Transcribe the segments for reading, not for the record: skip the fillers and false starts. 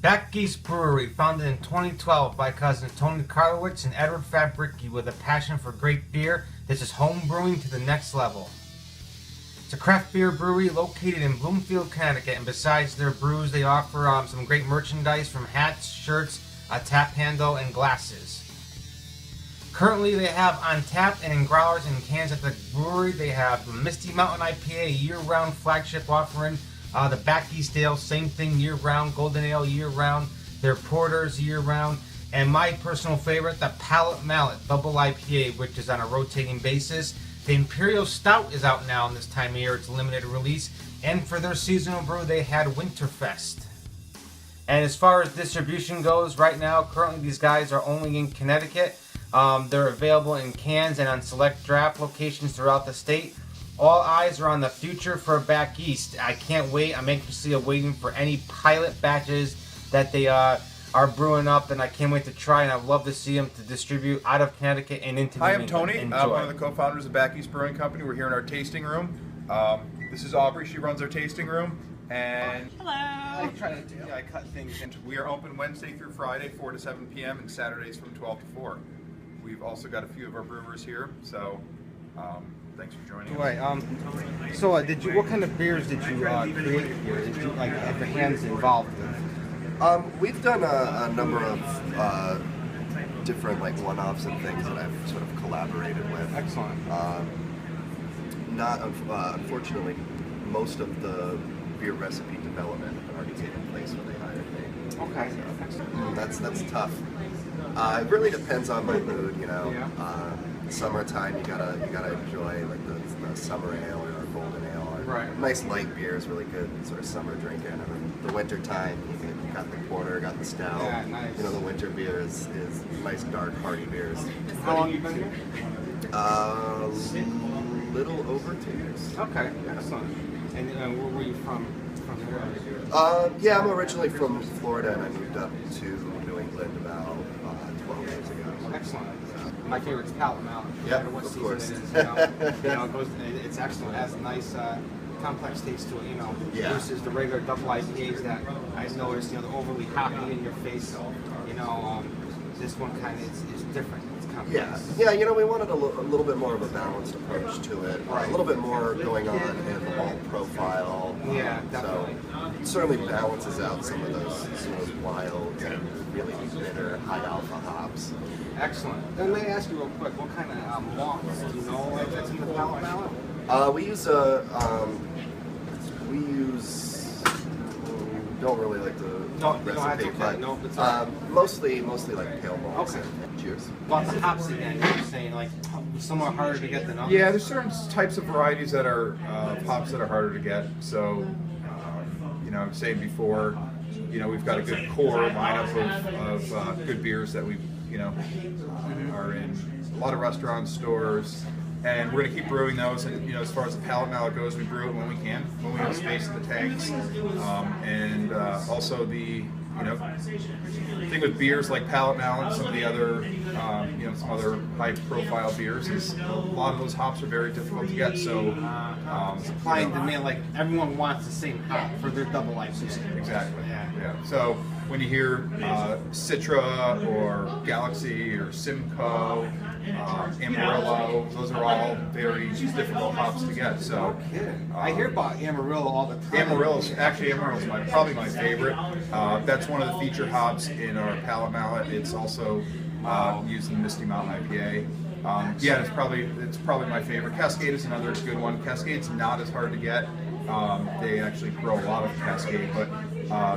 Back East Brewery, founded in 2012 by cousins Tony Karlowitz and Edward Fabricki with a passion for great beer. This is home brewing to the next level. It's a craft beer brewery located in Bloomfield, Connecticut, and besides their brews, they offer some great merchandise from hats, shirts, a tap handle, and glasses. Currently, they have on tap and in growlers and cans at the brewery. They have the Misty Mountain IPA, year-round flagship offering. The Back East Ale, same thing, year-round. Golden Ale, year-round. Their porters, year-round. And my personal favorite, the Pallet Mallet Double IPA, which is on a rotating basis. The Imperial Stout is out now in this time of year. It's a limited release. And for their seasonal brew, they had Winterfest. And as far as distribution goes, right now, currently these guys are only in Connecticut. They're available in cans and on select draft locations throughout the state. All eyes are on the future for Back East. I can't wait. I'm anxiously awaiting for any pilot batches that they are brewing up, and I can't wait to try, and I'd love to see them to distribute out of Connecticut and into Hi, New I'm Tony. England. I'm one of the co-founders of Back East Brewing Company. We're here in our tasting room. This is Aubrey. She runs our tasting room. And hello. I cut things. And we are open Wednesday through Friday, 4 to 7 p.m., and Saturdays from 12 to 4. We've also got a few of our brewers here, so thanks for joining us. Right. So, what kind of beers did you create here? Did you have your hands involved with? We've done a number of different one-offs and things that I've sort of collaborated with. Excellent. Unfortunately, most of the beer recipe development had already taken place when they hired me. Okay. So, that's tough. It really depends on my mood, you know. Yeah. Summertime, you gotta enjoy the summer ale or golden ale. Right. Nice light beer is really good sort of summer drinking. And then the winter time, you got the porter, got the stout. Yeah, nice. You know, the winter beer is nice dark hearty beers. How long have you been here? Little over 2 years. Okay, excellent. And where were you from? Yeah, I'm originally from Florida, and I moved up to New England about 12 years ago. Excellent. My favorite is Pallet Mallet. No Yeah, matter what of season course. it is, it's excellent. It has a nice complex taste to it, Yeah. versus the regular double IPAs that I noticed, they're overly hoppy in your face. This one kind of is different. It's complex. Yeah. We wanted a little bit more of a balanced approach to it. A little bit more going on in the malt profile. Yeah, definitely. So it certainly balances out some of those wild and really bitter high alpha hops. Excellent. And let me ask you real quick, what kind of malts do you know that's in the Pallet Mallet? We use don't really like the recipe, but mostly like pale malts. Okay. And cheers. About the hops again, you were saying some are harder to get than others. Yeah, there's certain types of varieties that are hops that are harder to get. So, I was saying before, we've got a good core lineup of good beers that we, are in a lot of restaurants, stores, and we're going to keep brewing those. And as far as the Pallet Mallet goes, we brew it when we can, when we have space in the tanks, and also the thing with beers like Pallet Mallet, some of the other, some other high-profile beers is a lot of those hops are very difficult to get. So, supply and demand, everyone wants the same hop for their double IPA. Exactly. Yeah. So when you hear Citra or Galaxy or Simcoe, Amarillo, those are all very difficult hops to get. So I hear about Amarillo all the time. Amarillo's probably my favorite. That's one of the feature hops in our Pallet Mallet. It's also used in the Misty Mountain IPA. It's probably my favorite. Cascade is another good one. Cascade's not as hard to get. They actually grow a lot of Cascade, but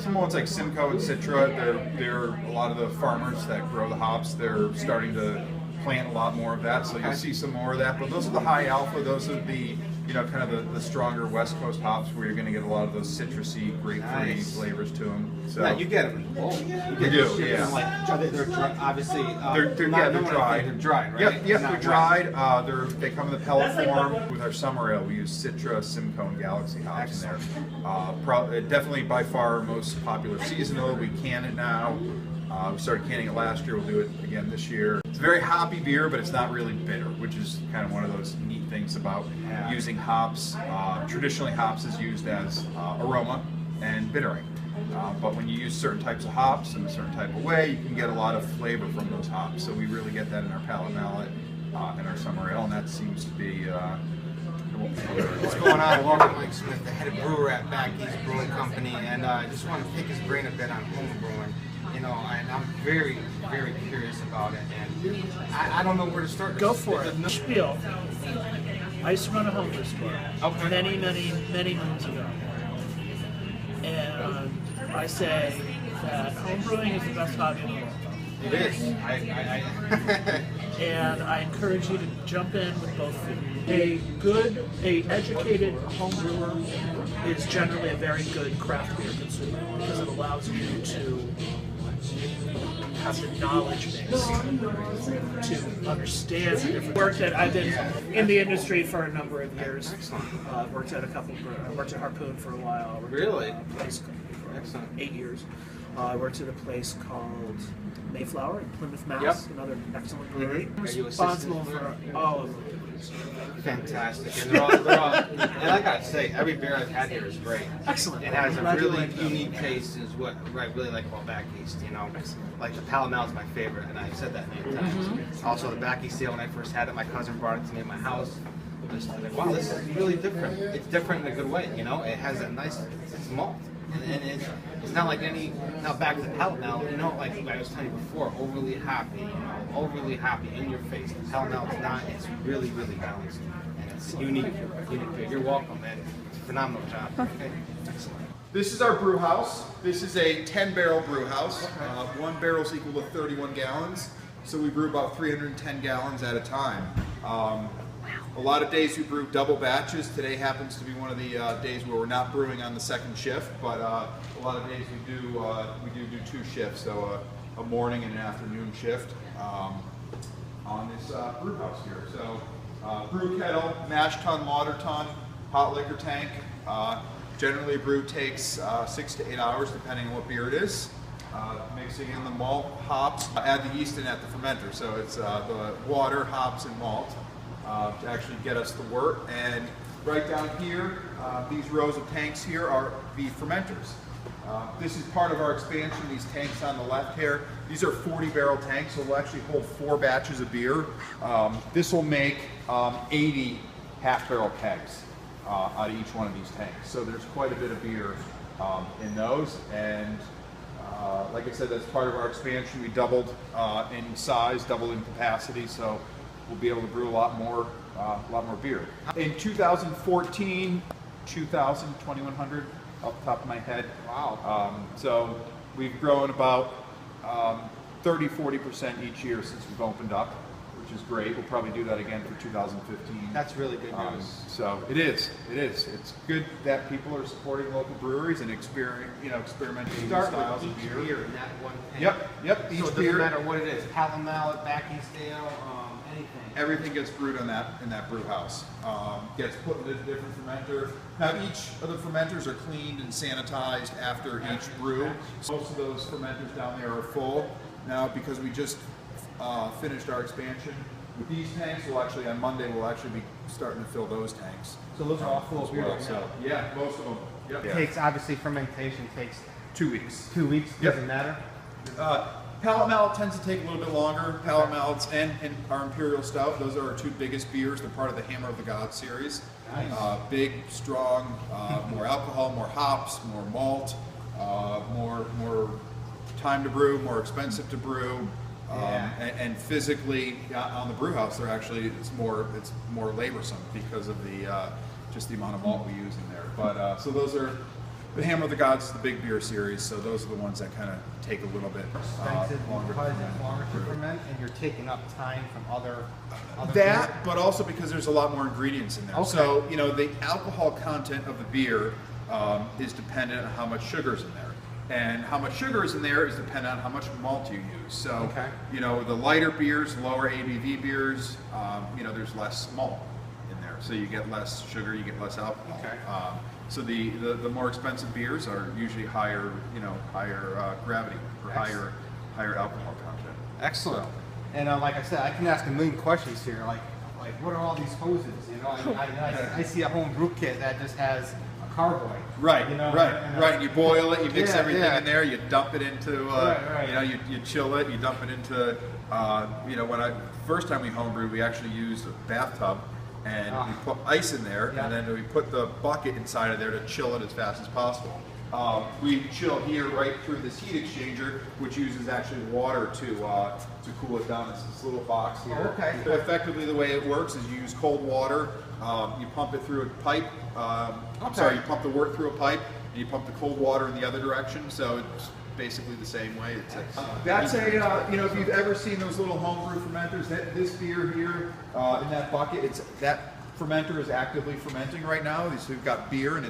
some ones like Simcoe and Citra, they're a lot of the farmers that grow the hops. They're starting to plant a lot more of that, so you'll see some more of that. But those are the high alpha. Those are the kind of the stronger West Coast hops where you're going to get a lot of those citrusy, grapefruity flavors to them. So you get them in bulk. You do, yeah. They're dry, obviously. They're dried. They're dried, right? Yep, they're dried. They come in the pellet form. With our summer ale, we use Citra, Simcoe, and Galaxy hops in there. Definitely by far most popular seasonal. We can it now. We started canning it last year. We'll do it again this year. It's a very hoppy beer, but it's not really bitter, which is kind of one of those neat things about using hops. Traditionally, hops is used as aroma and bittering. But when you use certain types of hops in a certain type of way, you can get a lot of flavor from those hops. So we really get that in our palate mallet, in our summer ale, and that seems to be What's going on? Welcome, Mike Smith, the head of brewer at Backy's Brewing Company, and I just want to pick his brain a bit on home brewing. You know, and I'm very, very curious about it, and I don't know where to start. Go for it. Spiel. I used to run a homebrew store many moons ago, and I say that homebrewing is the best hobby in the world. It is. And I encourage you to jump in with both feet. A educated home brewer is generally a very good craft beer consumer because it allows you to have the knowledge base to understand the different work that I've been in the industry for a number of years. I've worked at I worked at Harpoon for a while. Really? A place for Excellent. 8 years. I worked at a place called Mayflower in Plymouth, Mass. Yep. Another excellent brewery. Are you Responsible assistant for all of them. Fantastic. And they're all, and I gotta say, every beer I've had here is great. Excellent. It has a Glad you really like them. unique taste, is what I really like about Back East, you know. Like the Pall Mall is my favorite, and I've said that many times. Also, the Back East ale, when I first had it, my cousin brought it to me at my house. I was like, wow, this is really different. It's different in a good way, you know. It has a nice, it's malt. And it's not like any, now back to the Pall Mall, you know, like I was telling you before, overly happy, you know, overly happy, in your face. The Pall Mall is not, it's really, really balanced. And it's unique beer. You're welcome, man. Phenomenal job. Okay. Excellent. This is our brew house. This is a 10-barrel brew house. 1 barrel is equal to 31 gallons. So we brew about 310 gallons at a time. A lot of days we brew double batches. Today happens to be one of the days where we're not brewing on the second shift, but a lot of days we do 2 shifts, so a morning and an afternoon shift on this brew house here. So brew kettle, mash tun, lauter tun, hot liquor tank. Generally, brew takes 6 to 8 hours, depending on what beer it is. Mixing in the malt, hops, add the yeast in at the fermenter. So it's the water, hops, and malt to actually get us the wort. And right down here, these rows of tanks here are the fermenters. This is part of our expansion. These tanks on the left here, these are 40-barrel tanks, so we'll actually hold 4 batches of beer. This will make 80 half-barrel kegs out of each one of these tanks. So there's quite a bit of beer in those. And like I said, that's part of our expansion. We doubled in size, doubled in capacity, so we'll be able to brew a lot more beer. In 2014, 2,100 off the top of my head. Wow. So we've grown about 30-40% each year since we've opened up, which is great. We'll probably do that again for 2015. That's really good news. So it is. It's good that people are supporting local breweries and experimenting with Start styles with of each beer. beer in that one tank. Yep. So Each it doesn't beer, matter what it is, Pall Mall, Back East ale, anything. everything gets brewed in that brew house. Gets put in a different fermenter. Now each of the fermenters are cleaned and sanitized after each brew. Most of those fermenters down there are full. Now because we just finished our expansion with these tanks, on Monday we'll actually be starting to fill those tanks. So those are all full of beer right now. So yeah, most of them. Yep. It takes, obviously, fermentation takes 2 weeks. 2 weeks, Yep. doesn't matter. Palate Mallet tends to take a little bit longer. Palate Mallets and our Imperial Stout, those are our 2 biggest beers. They're part of the Hammer of the Gods series. Nice. Big, strong, more alcohol, more hops, more malt, more time to brew, more expensive to brew. And physically on the brew house, it's more laborsome because of the just the amount of malt we use in there. But so those are the Hammer of the Gods, is the big beer series. So those are the ones that kind of take a little bit Expensive longer. because it's longer to ferment, and you're taking up time from other That, beer. but also because there's a lot more ingredients in there. Okay. So the alcohol content of the beer is dependent on how much sugar is in there. And how much sugar is in there is dependent on how much malt you use. So, Okay. The lighter beers, lower ABV beers, there's less malt in there. So you get less sugar, you get less alcohol. Okay. So the more expensive beers are usually higher gravity or Excellent. higher alcohol content. Excellent. And like I said, I can ask a million questions here. Like what are all these hoses? I see a home brew kit that just has a carboy. Right, You know, right, and, right. You boil it, you mix Yeah, everything yeah. in there, you dump it into, Right. you know, you chill it, you dump it into, you know, first time we homebrewed, we actually used a bathtub, and we put ice in there, Yeah. and then we put the bucket inside of there to chill it as fast as possible. We chill here right through this heat exchanger, which uses actually water to cool it down. It's this little box here. Oh, okay. Effectively, the way it works is you use cold water, you pump it through a pipe. I'm sorry, you pump the wort through a pipe, and you pump the cold water in the other direction. So it's basically the same way. That's a you know, if you've ever seen those little homebrew fermenters, this beer here in that bucket, that fermenter is actively fermenting right now. So we've got beer, and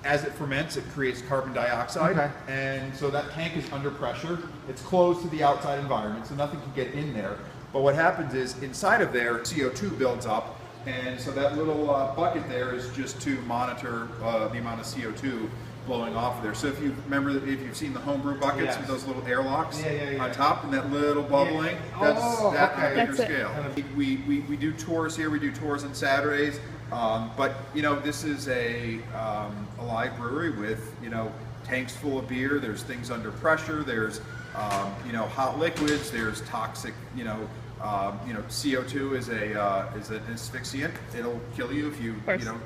as it ferments, it creates carbon dioxide, and so that tank is under pressure. It's closed to the outside environment, so nothing can get in there. But what happens is, inside of there, CO2 builds up, and so that little bucket there is just to monitor the amount of CO2 blowing off of there. So if you've seen the homebrew buckets with those little airlocks on top and that little bubbling, that's at bigger scale. We do tours here. We do tours on Saturdays. But you know, this is a live brewery with, you know, tanks full of beer. There's things under pressure. There's you know, hot liquids. There's toxic. You know, CO2 is an asphyxiant. It'll kill you if you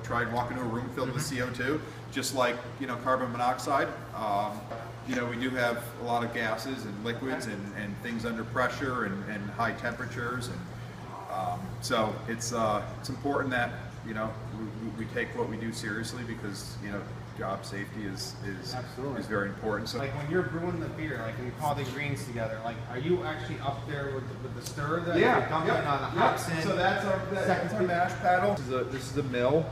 tried walking to a room filled with CO2. Just like, you know, carbon monoxide. You know, we do have a lot of gases and liquids and things under pressure and high temperatures, and so it's important that, you know, we take what we do seriously, because, you know, job safety is very important. So like when you're brewing the beer, like when you call the greens together, like are you actually up there with the stir that you're dumping on the hops in? So that's our mash paddle. This is a mill.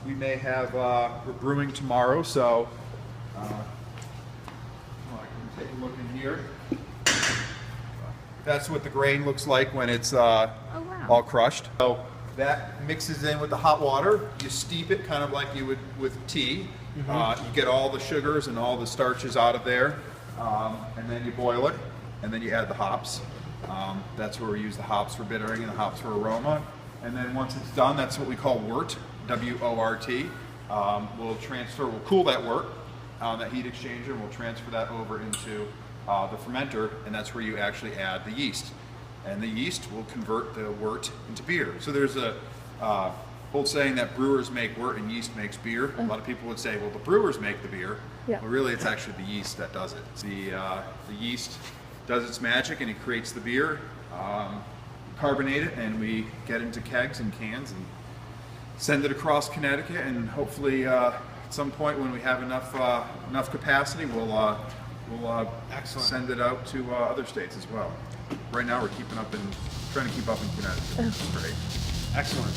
We may have we're brewing tomorrow, so I can take a look in here. That's what the grain looks like when it's all crushed. So that mixes in with the hot water. You steep it kind of like you would with tea. You get all the sugars and all the starches out of there, and then you boil it, and then you add the hops. That's where we use the hops for bittering and the hops for aroma. And then once it's done, that's what we call wort, W-O-R-T. We'll cool that wort on that heat exchanger, and we'll transfer that over into the fermenter, and that's where you actually add the yeast. And the yeast will convert the wort into beer. So there's a old saying that brewers make wort and yeast makes beer. A lot of people would say, well, the brewers make the beer. Yeah. Well, really, it's actually the yeast that does it. The yeast does its magic, and it creates the beer. Carbonate it, and we get into kegs and cans and send it across Connecticut, and hopefully at some point when we have enough capacity, we'll send it out to other states as well. Right now we're trying to keep up in Connecticut. That's great. Excellent.